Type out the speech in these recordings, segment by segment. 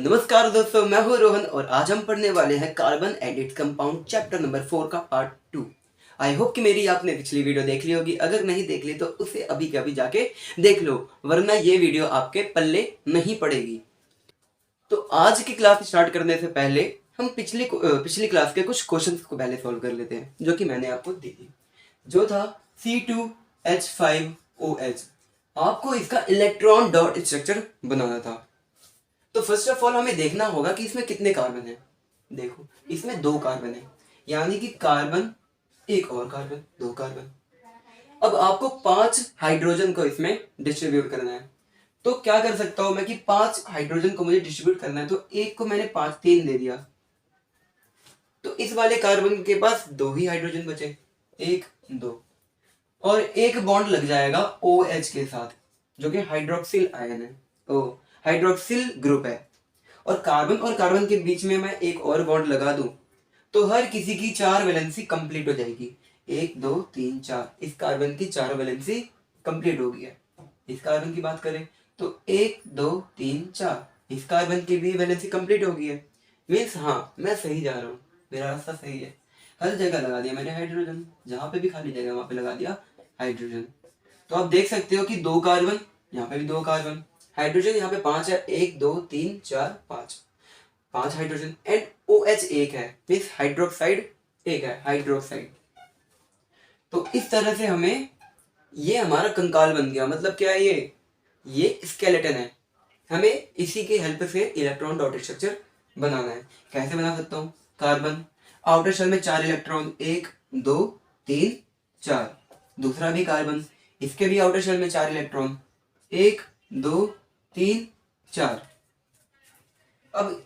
नमस्कार दोस्तों, मैं हूँ रोहन और आज हम पढ़ने वाले हैं carbon and its compound chapter number 4 का पार्ट 2। आई होप कि मेरी आपने पिछली वीडियो देख ली होगी। अगर नहीं देख ली तो उसे अभी के अभी जाके देख लो, वरना ये वीडियो आपके पल्ले नहीं पड़ेगी। तो आज की क्लास स्टार्ट करने से पहले हम पिछली क्लास के कुछ क्वेश्चंस को पहले सॉल्व कर लेते हैं, जो कि मैंने आपको दी थी। जो था C2H5OH। आपको इसका इलेक्ट्रॉन डॉट स्ट्रक्चर बनाना था। तो फर्स्ट ऑफ ऑल हमें देखना होगा कि इसमें कितने कार्बन हैं। देखो, इसमें 2 कार्बन है, यानी कि कार्बन, एक और कार्बन, 2 कार्बन। अब आपको 5 हाइड्रोजन को इसमें डिस्ट्रीब्यूट करना है। तो क्या कर सकता हूं मैं कि 5 हाइड्रोजन को मुझे डिस्ट्रीब्यूट करना है, तो एक को मैंने 5 3 दे दिया। तो इस वाले कार्बन के पास 2 ही हाइड्रोजन बचे, 1 2, और एक बॉन्ड लग जाएगा OH के साथ, जो कि हाइड्रोक्सिल आयन है, ओ हाइड्रोक्सिल ग्रुप है। और कार्बन के बीच में मैं एक और बॉन्ड लगा दूं तो हर किसी की 4 वैलेंसी कंप्लीट हो जाएगी। 1 2 3 4, इस कार्बन की 4 वैलेंसी कंप्लीट हो गई है। इस कार्बन की बात करें तो 1 2 3 4, इस कार्बन की भी वैलेंसी कंप्लीट हो गई है। मीन्स हाँ, मैं सही जा रहा हूँ, मेरा रास्ता सही है। हर जगह लगा दिया मैंने हाइड्रोजन, जहां पे भी खाली जगह वहां पे लगा दिया हाइड्रोजन। तो आप देख सकते हो कि 2 कार्बन, यहाँ पे भी 2 कार्बन, हाइड्रोजन यहाँ पे 5 है, 1 2 3 4 5, 5 हाइड्रोजन, एंड OH एक है, मीन्स हाइड्रोक्साइड एक है, हाइड्रोक्साइड। तो इस तरह से हमें ये हमारा कंकाल बन गया। मतलब क्या है ये स्केलेटन है। हमें इसी की हेल्प से इलेक्ट्रॉन डॉट स्ट्रक्चर बनाना है। कैसे बना सकता हूँ? कार्बन, आउटर शेल में 4 इलेक्ट्रॉन, 1 2 3 4। दूसरा भी कार्बन, इसके भी आउटर शेल में 4 इलेक्ट्रॉन, 1 2 3 4। अब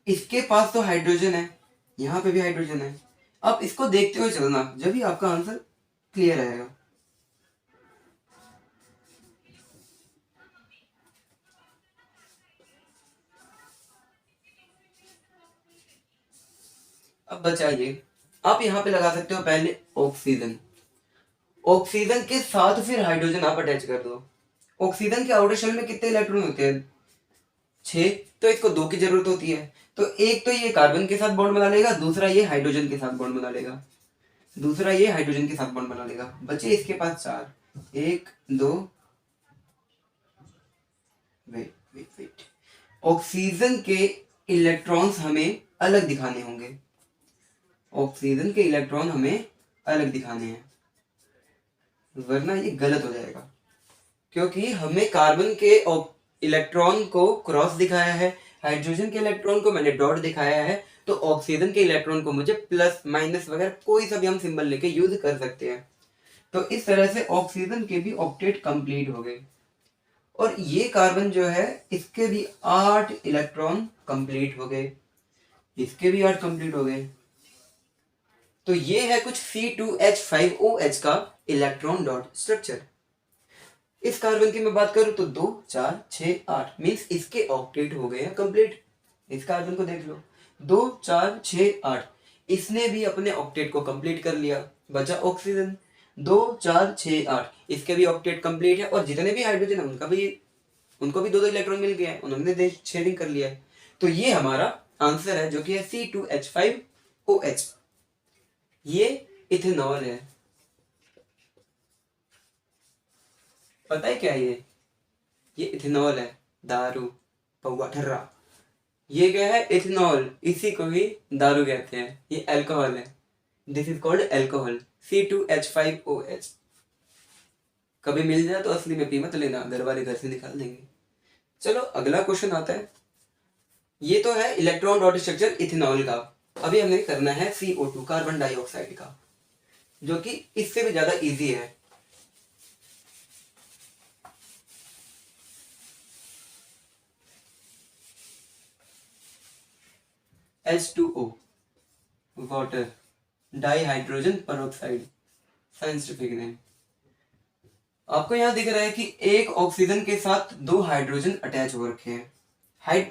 इसके पास तो हाइड्रोजन है, यहाँ पे भी हाइड्रोजन है। अब इसको देखते हुए चलना, जब भी आपका आंसर क्लियर आएगा। अब बचाइए, आप यहाँ पे लगा सकते हो पहले ऑक्सीजन। ऑक्सीजन के साथ फिर हाइड्रोजन आप अटैच कर दो। ऑक्सीजन के आउटर शेल में कितने इलेक्ट्रॉन होते हैं? 6। तो इसको 2 की जरूरत होती है। तो एक तो ये कार्बन के साथ बॉन्ड बना लेगा, दूसरा ये हाइड्रोजन के साथ बॉन्ड बना लेगा, दूसरा ये हाइड्रोजन के साथ बॉन्ड बना लेगा। बचे इसके पास 4, 1 2, वेट। ऑक्सीजन के इलेक्ट्रॉन्स हमें अलग दिखाने होंगे, ऑक्सीजन के इलेक्ट्रॉन हमें अलग दिखाने हैं, वरना ये गलत हो जाएगा। क्योंकि हमें कार्बन के इलेक्ट्रॉन को क्रॉस दिखाया है, हाइड्रोजन के इलेक्ट्रॉन को मैंने डॉट दिखाया है, तो ऑक्सीजन के इलेक्ट्रॉन को मुझे प्लस माइनस वगैरह कोई सा भी हम सिंबल लेके यूज कर सकते हैं। तो इस तरह से ऑक्सीजन के भी ऑक्टेट कंप्लीट हो गए। और ये कार्बन जो है, इसके भी 8 इलेक्ट्रॉन कंप्लीट हो गए, इसके भी 8 कंप्लीट हो गए। तो ये है कुछ C2H5OH का इलेक्ट्रॉन डॉट स्ट्रक्चर। इस कार्बन की मैं बात करूं तो 2 4 6 8, मीन्स इसके ऑक्टेट हो गए हैं कंप्लीट। इस कार्बन को देख लो, 2 4 6 8, इसने भी अपने ऑक्टेट को कंप्लीट कर लिया। बचा ऑक्सीजन, 2 4 6 8, इसके भी ऑक्टेट कंप्लीट है। और जितने भी हाइड्रोजन है उनको भी 2 इलेक्ट्रॉन मिल गया है, उन्होंने शेयरिंग कर लिया है। तो ये हमारा आंसर है, जो कि है C2H5OH। ये इथेनॉल है। पता है क्या ये इथेनॉल है, दारू, पौवा ठर्रा। ये क्या है? इथेनॉल, इसी को भी दारू कहते हैं। ये अल्कोहल है, this is called alcohol, C2H5OH। कभी मिल जाए तो असली में पी मत लेना, घर वाले घर से निकाल देंगे। चलो अगला क्वेश्चन आता है। ये तो है इलेक्ट्रॉन डॉट स्ट्रक्चर इथेनॉल का। अभी हमें करना है CO2, कार्बन डाइऑक्साइड का, जो कि इससे भी ज्यादा इजी है। H2O, water, dihydrogen peroxide, scientific name. आपको यहाँ दिख रहा है कि एक ऑक्सीजन के साथ 2 हाइड्रोजन अटैच हो रखे हैं।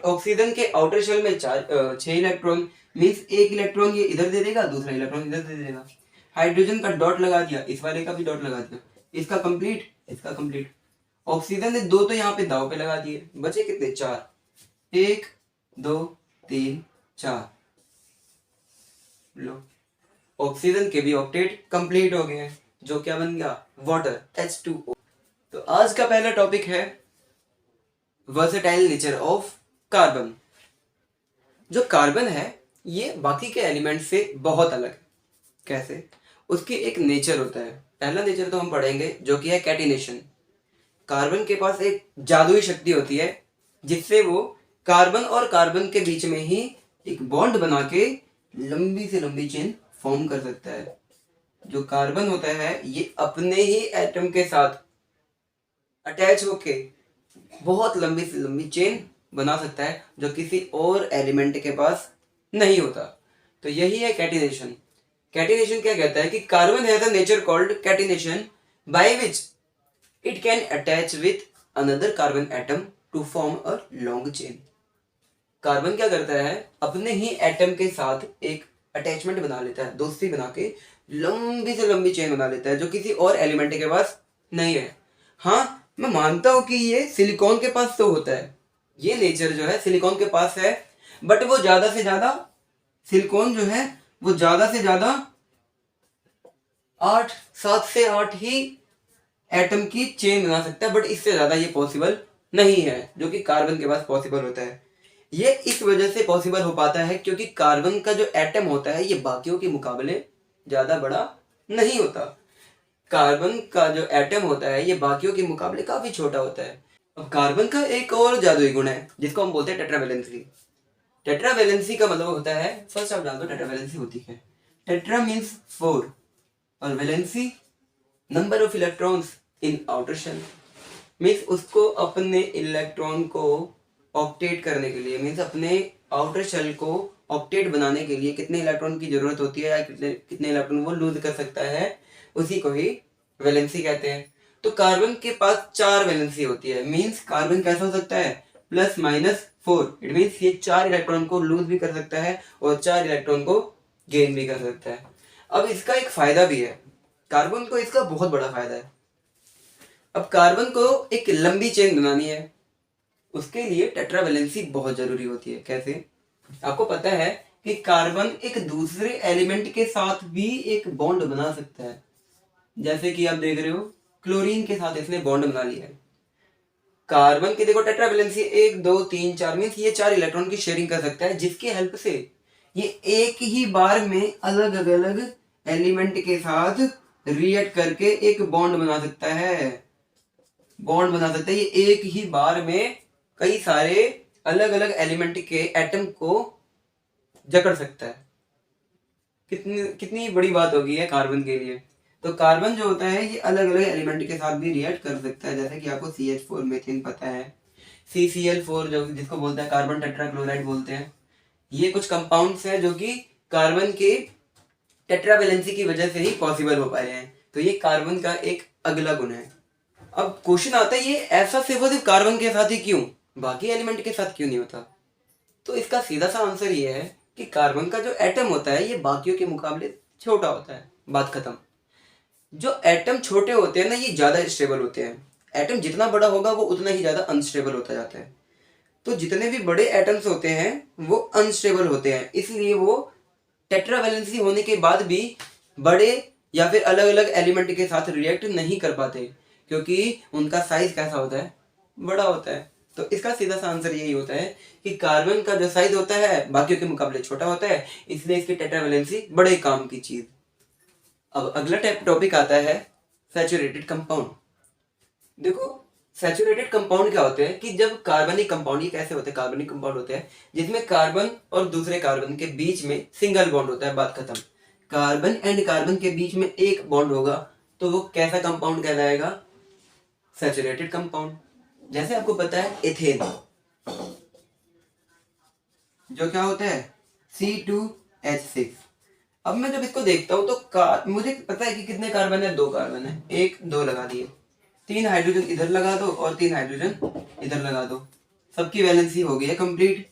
ऑक्सीजन के आउटर शेल में 6 इलेक्ट्रॉन, मीन्स एक इलेक्ट्रॉन ये इधर दे देगा, दूसरा इलेक्ट्रॉन इधर दे देगा। हाइड्रोजन का डॉट लगा दिया, इस वाले का भी डॉट लगा दिया, इसका कंप्लीट, इसका कंप्लीट। ऑक्सीजन ने 2 तो यहाँ पे दाव पे लगा दिए, बचे कितने? 4, 1 2 3 4। लो, ऑक्सीजन के भी ऑक्टेट कंप्लीट हो गए हैं, जो क्या बन गया, वाटर, H2O। तो आज का पहला टॉपिक है वर्सेटाइल नेचर ऑफ कार्बन। जो कार्बन है ये बाकी के एलिमेंट से बहुत अलग है। कैसे? उसकी एक नेचर होता है। पहला नेचर तो हम पढ़ेंगे जो कि है कैटिनेशन। कार्बन के पास एक जादुई शक्ति होती है जिससे वो कार्बन और कार्बन के बीच में ही एक बॉन्ड बना के लंबी से लंबी चेन फॉर्म कर सकता है। जो कार्बन होता है ये अपने ही एटम के साथ अटैच होके बहुत लंबी से लंबी चेन बना सकता है जो किसी और एलिमेंट के पास नहीं होता। तो यही है कैटिनेशन। कैटिनेशन क्या कहता है कि carbon has a nature called catenation by which it can attach with another carbon atom to form a long chain. Carbon क्या करता है, अपने ही एटम के साथ एक अटैचमेंट बना लेता है, दोस्ती बना के लंबी से लंबी चेन बना लेता है जो किसी और एलिमेंट के पास नहीं है। हाँ, मैं मानता हूं कि ये सिलिकॉन के पास तो होता है, ये नेचर जो है सिलिकॉन के पास है, बट वो ज्यादा से ज्यादा, सिलिकॉन जो है वो ज्यादा से ज्यादा 7 से 8 ही एटम की चेन बना सकता है, बट इससे ज्यादा ये पॉसिबल नहीं है जो कि कार्बन के पास पॉसिबल होता है। ये इस वजह से पॉसिबल हो पाता है क्योंकि कार्बन का जो एटम होता है ये बाकियों के मुकाबले ज्यादा बड़ा नहीं होता। कार्बन का जो एटम होता है ये बाकियों के मुकाबले काफी छोटा होता है। अब कार्बन का एक और जादुई गुण है जिसको हम बोलते हैं टेट्रावैलेंसी। टेट्रावैलेंसी का मतलब होता है, फर्स्ट आप जान दो टेट्रावैलेंसी होती है। टेट्रा मीन्स 4 और valency number of electrons in outer shell. Means उसको अपने इलेक्ट्रॉन को ऑक्टेट करने के लिए, मीन्स अपने आउटर शेल को ऑक्टेट बनाने के लिए कितने इलेक्ट्रॉन की जरूरत होती है या कितने इलेक्ट्रॉन वो लूज कर सकता है, उसी को ही वैलेंसी कहते हैं। तो कार्बन के पास 4 वैलेंसी होती है। मीन्स कार्बन कैसा हो सकता है, +-4। इट मीन्स ये 4 इलेक्ट्रॉन को लूज भी कर सकता है और 4 इलेक्ट्रॉन को गेन भी कर सकता है। अब इसका एक फायदा भी है, कार्बन को इसका बहुत बड़ा फायदा है। अब कार्बन को एक लंबी चेन बनानी है, उसके लिए टेट्रावैलेंसी बहुत जरूरी होती है। कैसे? आपको पता है कि कार्बन एक दूसरे एलिमेंट के साथ भी एक बॉन्ड बना सकता है। जैसे कि आप देख रहे हो क्लोरीन के साथ इसने बॉन्ड बना लिया है। कार्बन की देखो टेट्रावैलेंसी 1 2 3 4 मीन्स ये 4 इलेक्ट्रॉन की शेयरिंग कर सकता है, जिसकी हेल्प से ये एक ही बार में अलग अलग एलिमेंट के साथ रिएक्ट करके एक बॉन्ड बना सकता है। ये एक ही बार में कई सारे अलग अलग एलिमेंट के एटम को जकड़ सकता है। कितनी कितनी बड़ी बात होगी है कार्बन के लिए। तो कार्बन जो होता है ये अलग अलग एलिमेंट के साथ भी रिएक्ट कर सकता है। जैसे कि आपको CH4 मीथेन पता है, CCl4 जो जिसको बोलते हैं कार्बन टेट्राक्लोराइड बोलते हैं। ये कुछ कंपाउंड्स हैं जो कि कार्बन के टेट्रावैलेंसी की वजह से ही पॉसिबल हो पाए हैं। तो ये कार्बन का एक अगला गुण है। अब क्वेश्चन आता है ये ऐसा सिर्फ कार्बन के साथ ही क्यों, बाकी एलिमेंट के साथ क्यों नहीं होता? तो इसका सीधा सा आंसर ये है कि कार्बन का जो एटम होता है ये बाकियों के मुकाबले छोटा होता है। बात खत्म। जो एटम छोटे होते हैं ना ये ज्यादा स्टेबल होते हैं। एटम जितना बड़ा होगा वो उतना ही ज्यादा अनस्टेबल होता जाता है। तो जितने भी बड़े एटम्स होते हैं वो अनस्टेबल होते हैं, इसलिए वो टेट्रावैलेंसी होने के बाद भी बड़े या फिर अलग अलग एलिमेंट के साथ रिएक्ट नहीं कर पाते क्योंकि उनका साइज कैसा होता है, बड़ा होता है। तो इसका सीधा सा आंसर यही होता है कि कार्बन का जो साइज होता है बाकियों के मुकाबले छोटा होता है, इसलिए इसकी टेट्रावैलेंसी बड़े काम की चीज। अब अगला टॉपिक आता है सैचुरेटेड कंपाउंड। देखो सैचुरेटेड कंपाउंड क्या होते हैं कि जब कार्बनिक कंपाउंड, ये कैसे होते हैं, कार्बनिक कंपाउंड होते हैं जिसमें कार्बन और दूसरे कार्बन के बीच में सिंगल बॉन्ड होता है। बात खत्म। कार्बन एंड कार्बन के बीच में एक बॉन्ड होगा तो वो कैसा कंपाउंड कहलाएगा, सैचुरेटेड कंपाउंड। जैसे आपको पता है एथेन, जो क्या होता है C2H6। अब मैं जब इसको देखता हूं तो मुझे पता है कि कितने कार्बन है, 2 कार्बन है, 1 2 लगा दिए, 3 हाइड्रोजन इधर लगा दो और 3 हाइड्रोजन इधर लगा दो, सबकी वैलेंसी हो गई है कंप्लीट।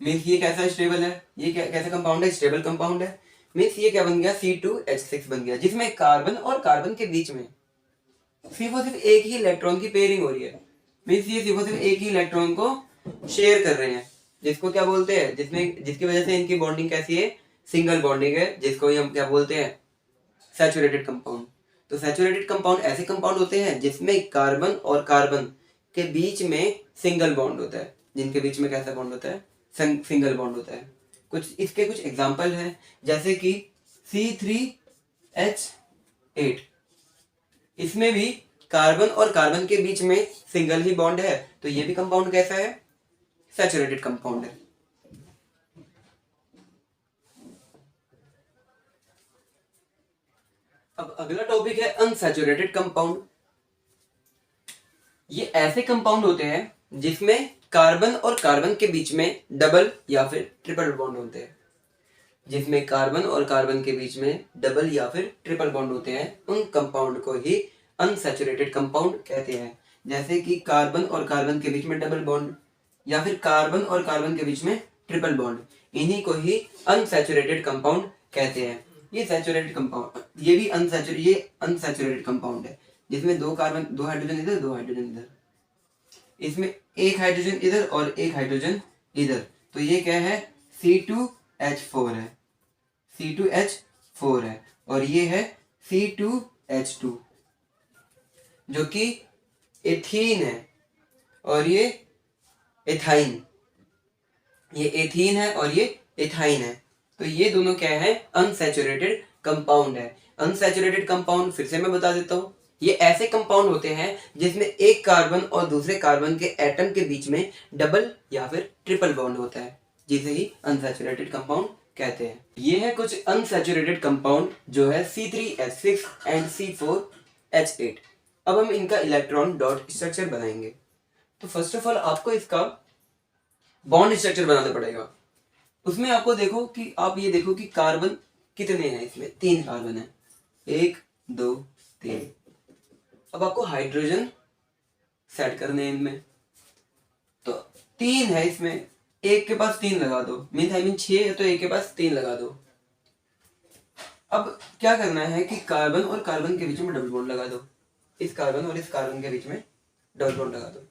मीन्स ये कैसा स्टेबल है, ये कैसा कंपाउंड है, स्टेबल कंपाउंड है। मीन्स ये क्या बन गया, C2H6 बन गया, जिसमें कार्बन और कार्बन के बीच में सिर्फ और सिर्फ एक ही इलेक्ट्रॉन की पेयरिंग हो रही है। मीन्स ये सिर्फ और सिर्फ एक ही इलेक्ट्रॉन को शेयर कर रहे हैं, जिसको क्या बोलते हैं, जिसमें जिसकी वजह से इनकी बॉन्डिंग कैसी है, सिंगल बॉन्डिंग है, जिसको ही हम क्या बोलते हैं, सैचुरेटेड कंपाउंड। तो सैचुरेटेड कंपाउंड ऐसे कंपाउंड होते हैं जिसमें कार्बन और कार्बन के बीच में सिंगल बॉन्ड होता है, जिनके बीच में कैसा बॉन्ड होता है, सिंगल बॉन्ड होता है। कुछ इसके कुछ एग्जांपल हैं, जैसे कि C3H8, इसमें भी कार्बन और कार्बन के बीच में सिंगल ही बॉन्ड है, तो ये भी कंपाउंड कैसा है, सैचुरेटेड कंपाउंड है। अब अगला टॉपिक है अनसैचुरेटेड कंपाउंड। ये ऐसे कंपाउंड होते हैं जिसमें कार्बन और कार्बन के बीच में डबल या फिर ट्रिपल बॉन्ड होते हैं, जिसमें कार्बन और कार्बन के बीच में डबल या फिर ट्रिपल बॉन्ड होते हैं, उन कंपाउंड को ही अनसैचुरेटेड कंपाउंड कहते हैं। जैसे कि कार्बन और कार्बन के बीच में डबल बॉन्ड या फिर कार्बन और कार्बन के बीच में ट्रिपल बॉन्ड, इन्हीं को ही अनसैचुरेटेड कंपाउंड कहते हैं। ये सैचुरेटेड कंपाउंड, ये अनसैचुरेटेड कंपाउंड है, जिसमें दो कार्बन, दो हाइड्रोजन इधर, दो हाइड्रोजन इधर, इसमें एक हाइड्रोजन इधर और एक हाइड्रोजन इधर, तो ये क्या है, C2H4 है, C2H4 है, और ये है C2H2 जो कि एथीन है, और ये एथाइन, ये एथीन है और ये एथाइन है। तो ये दोनों क्या है, अनसैचुरेटेड कंपाउंड है। अनसैचुरेटेड कंपाउंड फिर से मैं बता देता हूँ, ये ऐसे कंपाउंड होते हैं जिसमें एक कार्बन और दूसरे कार्बन के एटम के बीच में डबल या फिर ट्रिपल बॉन्ड होता है, जिसे ही अनसैचुरेटेड कंपाउंड कहते हैं। ये है कुछ अनसैचुरेटेड कंपाउंड जो है C3H6 एंड C4H8। अब हम इनका इलेक्ट्रॉन डॉट स्ट्रक्चर बनाएंगे। तो फर्स्ट ऑफ ऑल आपको इसका बॉन्ड स्ट्रक्चर बनाना पड़ेगा। उसमें आपको देखो कि आप ये देखो कि कार्बन कितने हैं, इसमें 3 कार्बन है, 1 2 3। अब आपको हाइड्रोजन सेट करने हैं इनमें, तो 3 है इसमें, एक के पास 3 लगा दो, मीन 6 है तो एक के पास 3 लगा दो। अब क्या करना है कि कार्बन और कार्बन के बीच में डबल बॉन्ड लगा दो, इस कार्बन और इस कार्बन के बीच में डबल बॉन्ड लगा दो।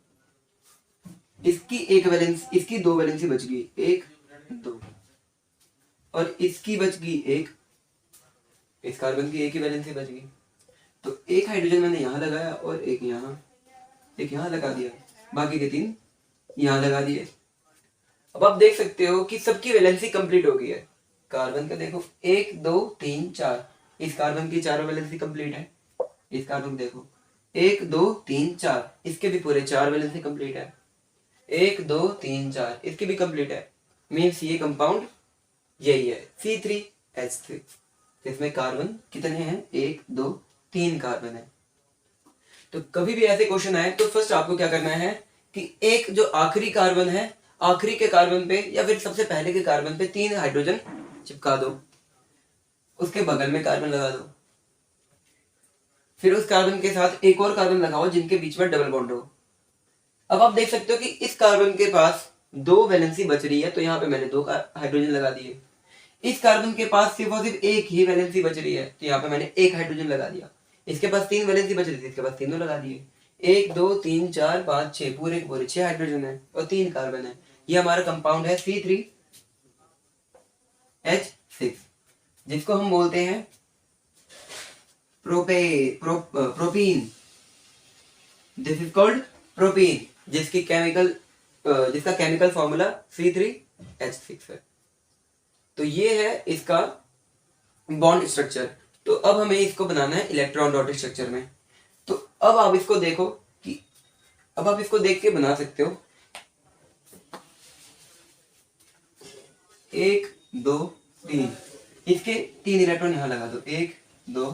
इसकी एक वैलेंस, इसकी 2 वैलेंसी बच गई, 1 2, और इसकी बच गई 1, इस कार्बन की एक ही वैलेंसी बच गई। तो एक हाइड्रोजन मैंने यहाँ लगाया और एक यहाँ लगा दिया, बाकी के 3 यहाँ लगा दिए। अब आप देख सकते हो कि सबकी वैलेंसी कंप्लीट हो गई है। कार्बन का देखो 1 2 3 4, इस कार्बन की चारों वैलेंसी कंप्लीट है। इस कार्बन देखो 1 2 3 4, इसके भी पूरे 4 वैलेंसी कंप्लीट है। 1 2 3 4, इसकी भी कंप्लीट है। मीन्स ये कंपाउंड यही है C3H6, इसमें कार्बन कितने हैं, 1 2 3 कार्बन है। तो कभी भी ऐसे क्वेश्चन आए तो फर्स्ट आपको क्या करना है कि एक जो आखिरी कार्बन है, आखिरी के कार्बन पे या फिर सबसे पहले के कार्बन पे 3 हाइड्रोजन चिपका दो, उसके बगल में कार्बन लगा दो, फिर उस कार्बन के साथ एक और कार्बन लगाओ जिनके बीच में डबल बॉन्ड हो। अब आप देख सकते हो कि इस कार्बन के पास 2 वैलेंसी बच रही है, तो यहाँ पे मैंने 2 हाइड्रोजन लगा दिए। इस कार्बन के पास सिर्फ और सिर्फ एक ही वैलेंसी बच रही है, तो यहाँ पे मैंने 1 हाइड्रोजन लगा दिया। इसके पास 3 वैलेंसी बच रही थी, इसके पास तीनों लगा दिए। 1 2 3 4 5 6, पूरे पूरे 6 हाइड्रोजन है और 3 कार्बन है। ये हमारा कंपाउंड है C3H6, जिसको हम बोलते हैं propene. This is called propene, जिसका केमिकल फॉर्मूला C3H6 है। तो ये है इसका बॉन्ड स्ट्रक्चर। तो अब हमें इसको बनाना है इलेक्ट्रॉन डॉट स्ट्रक्चर में। तो अब आप इसको देखो कि अब आप इसको देख के बना सकते हो। 1 2 3, इसके 3 इलेक्ट्रॉन यहाँ लगा दो, 1 2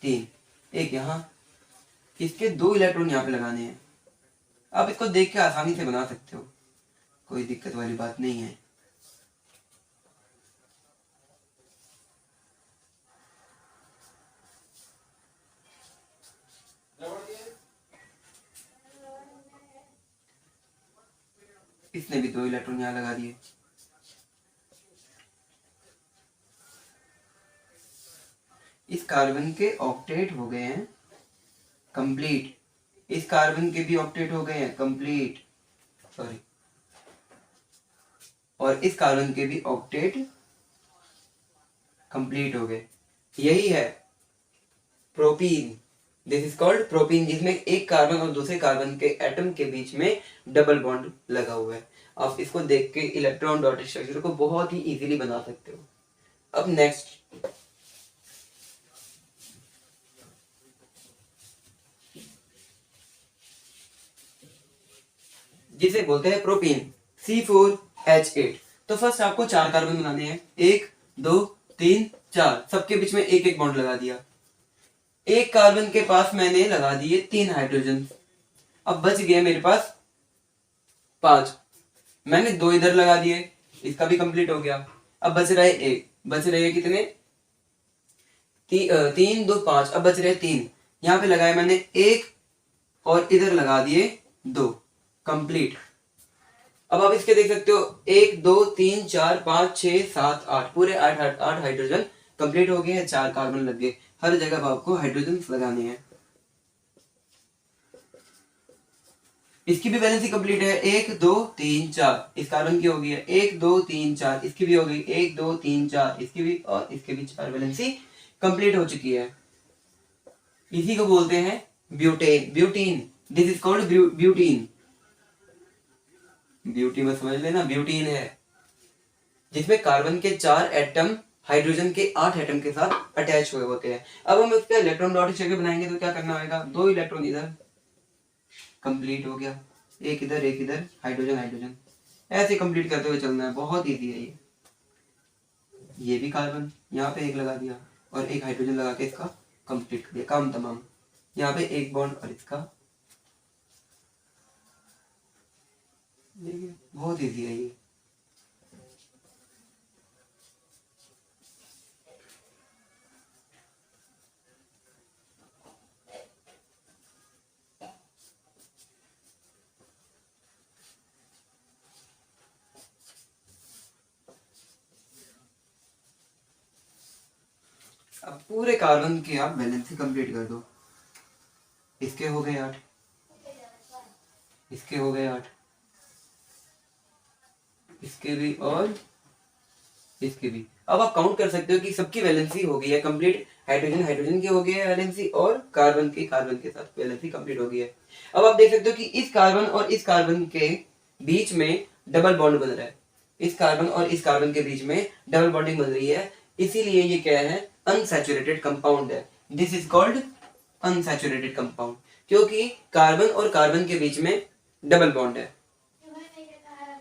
3, एक यहाँ, इसके 2 इलेक्ट्रॉन यहाँ पे लगाने हैं। आप इसको देख के आसानी से बना सकते हो, कोई दिक्कत वाली बात नहीं है। इसने भी 2 इलेक्ट्रॉन यहाँ लगा दिए। इस कार्बन के ऑक्टेट हो गए हैं कंप्लीट, इस कार्बन के भी ऑक्टेट हो गए हैं कंप्लीट, सॉरी और इस कार्बन के भी ऑक्टेट कंप्लीट हो गए। यही है propene. This is called propene, जिसमें एक कार्बन और दूसरे कार्बन के एटम के बीच में डबल बॉन्ड लगा हुआ है। आप इसको देख के इलेक्ट्रॉन डॉट स्ट्रक्चर को बहुत ही इजीली बना सकते हो। अब नेक्स्ट जिसे बोलते हैं प्रोपीन, C4H8। तो फर्स्ट आपको 4 कार्बन बनाने हैं, 1 2 3 4, सबके बीच में एक एक बॉन्ड लगा दिया। एक कार्बन के पास मैंने लगा दिए 3 हाइड्रोजन, अब बच गए मेरे पास 5। मैंने 2 इधर लगा दिए, इसका भी कंप्लीट हो गया। अब बच रहे 1, बच रहे कितने 3 2 5, अब बच रहे 3। यहाँ पे लगाया मैंने 1 और इधर लगा दिए 2, कंप्लीट। अब आप इसके देख सकते हो 1 2 3 4 5 6 7 8, पूरे 8 हाइड्रोजन कंप्लीट हो गए हैं। 4 कार्बन लग गए, हर जगह आपको हाइड्रोजन लगाने हैं। इसकी भी वैलेंसी कंप्लीट है, 1 2 3 4, इस कार्बन की हो गई है 1 2 3 4, इसकी भी हो गई 1 2 3 4, इसकी भी, और इसके भी 4 वैलेंसी कंप्लीट हो चुकी है। इसी को बोलते हैं butane, butene. This is called butene. Beauty में समझ लेना, ब्यूटीन है जिसमें कार्बन के 4 एटम हाइड्रोजन के 8 एटम के साथ अटैच हुए होते हैं। अब हम इसका इलेक्ट्रॉन डॉट स्ट्रक्चर बनाएंगे तो क्या करना होगा, 2 इलेक्ट्रॉन इधर, कंप्लीट हो गया, एक इधर, हाइड्रोजन हाइड्रोजन, ऐसे कंप्लीट करते हुए चलना है। बहुत इजी है ये भी कार्बन यहाँ पे एक लगा दिया और एक हाइड्रोजन लगा के इसका कंप्लीट कर दिया, काम तमाम। यहाँ पे एक बॉन्ड और इसका, देखिए बहुत इजी है ये। अब पूरे कार्बन की आप वैलेंसी कंप्लीट कर दो। इसके हो गए 8, इसके हो गए 8, इसके भी और इसके भी। अब आप काउंट कर सकते हो कि सबकी वैलेंसी हो गई है कंप्लीट। हाइड्रोजन की हो गई है वैलेंसी, और कार्बन के साथ वैलेंसी कंप्लीट हो गई है। अब आप देख सकते हो कि इस कार्बन और इस कार्बन के बीच में डबल बॉन्ड बन रहा है। इस कार्बन और इस कार्बन के बीच में डबल बॉन्डिंग बन रही है, इसीलिए ये क्या है, अनसैचुरेटेड कंपाउंड है। This is called unsaturated compound, क्योंकि कार्बन और कार्बन के बीच में डबल बॉन्ड है।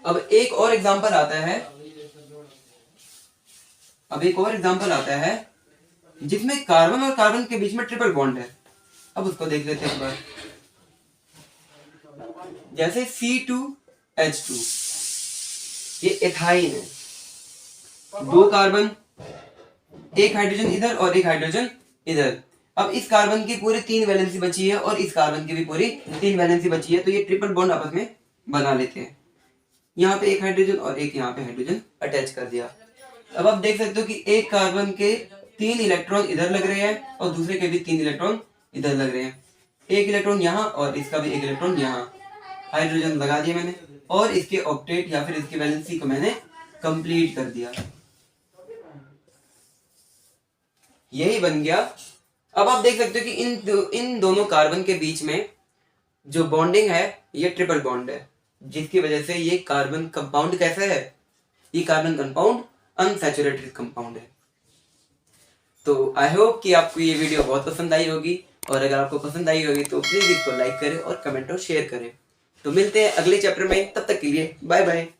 अब एक और एग्जांपल आता है, जिसमें कार्बन और कार्बन के बीच में ट्रिपल बॉन्ड है। अब उसको देख लेते हैं एक बार। जैसे C2H2, ये एथाइन है, 2 कार्बन, एक हाइड्रोजन इधर और एक हाइड्रोजन इधर। अब इस कार्बन की पूरी 3 वैलेंसी बची है और इस कार्बन की भी पूरी 3 वैलेंसी बची है, तो ये ट्रिपल बॉन्ड आपस में बना लेते हैं। यहाँ पे एक हाइड्रोजन और एक यहाँ पे हाइड्रोजन अटैच कर दिया। अब आप देख सकते हो कि एक कार्बन के 3 इलेक्ट्रॉन इधर लग रहे हैं और दूसरे के भी 3 इलेक्ट्रॉन इधर लग रहे हैं। एक इलेक्ट्रॉन यहाँ और इसका भी एक इलेक्ट्रॉन यहाँ, हाइड्रोजन लगा दिया मैंने, और इसके ऑक्टेट या फिर इसकी वैलेंसी को मैंने कंप्लीट कर दिया। यही बन गया। अब आप देख सकते हो कि इन दोनों कार्बन के बीच में जो बॉन्डिंग है ये ट्रिपल बॉन्ड है, जिसकी वजह से ये कार्बन कंपाउंड कैसा है, ये कार्बन कंपाउंड अनसैचुरेटेड कंपाउंड है। तो आई होप कि आपको ये वीडियो बहुत पसंद आई होगी, और अगर आपको पसंद आई होगी तो प्लीज इसको लाइक करें और कमेंट और शेयर करें। तो मिलते हैं अगले चैप्टर में, तब तक के लिए बाय बाय।